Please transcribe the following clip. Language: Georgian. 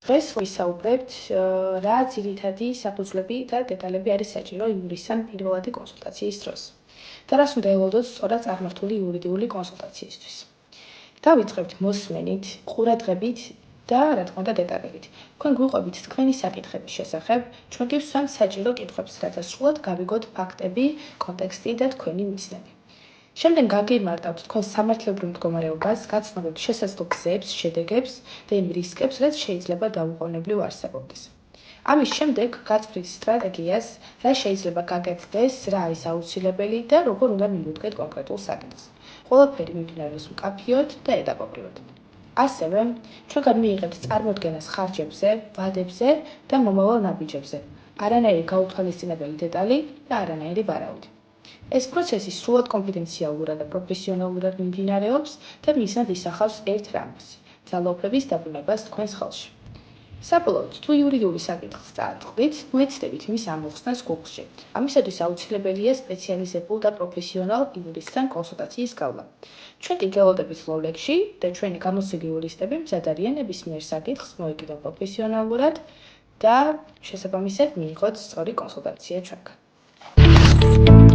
დღეს ვისაუბრებთ რა ძირითადი საფუძვლები და დეტალები არის საჭირო იურისთან პირველადი კონსულტაციის დროს და რას უნდა ელოდოთ სწორად წარმართული იურიდიული კონსულტაციისთვის. დავიწყებთ მოსმენით, ყურადღებით და რა თქმა უნდა დეტალებით. თქვენ გვიყვებით თქვენი საკითხების შესახებ, ჩვენ გივსვამთ საჭირო კითხვებს, რათა სრულად გავიგოთ ფაქტები, კონტექსტი და თქვენი მიზნები. შემდეგ გაგიმარტავთ თქვენ სამართლებრივ მდგომარეობას, გაცნობებთ შესაძლო გზებს, შედეგებს და იმ რისკებს, რაც შეიძლება დაუყოვნებლივ არსებობდეს. ამის შემდეგ გაცვლით სტრატეგიას, რა შეიძლება გაკეთდეს, რა არის აუცილებელი და როგორ უნდა მივუდგეთ კონკრეტულ საკითხს. ყველაფერი მიმდინარეობს მკაფიოდ და ეტაპობრივად. ასევე, ჩვენგან მიიღებთ წარმოდგენას ხარჯებზე, ვადებზე და მომავალ ნაბიჯებზე, არანაირი გაუთვალისწინებელი დეტალი და არანაირი ვარაუდი. ეს პროცესი სრულად კონფიდენციალურად და პროფესიონალურად მიმდინარეობს და მიზნად ისახავს ერთ რამს – ძალაუფლების დაბრუნებას თქვენს ხელში. საბოლოოდ, თუ იურიდიული საკითხს წაატყდით, მოეცდებით მის ამოხსნას Google-ში. ამისათვის აუცილებელია სპეციალიზებულ და პროფესიონალ იურისტთან კონსულტაციის გავლა. ჩვენ კი გელოდებით ლოლეგში და ჩვენი გამოცდი იურისტები მზად არიან ნებისმიერ საკითხს მოეკიდონ პროფესიონალურად და შესაბამისად მიიღოთ სწორი კონსულტაცია ჩვენგან.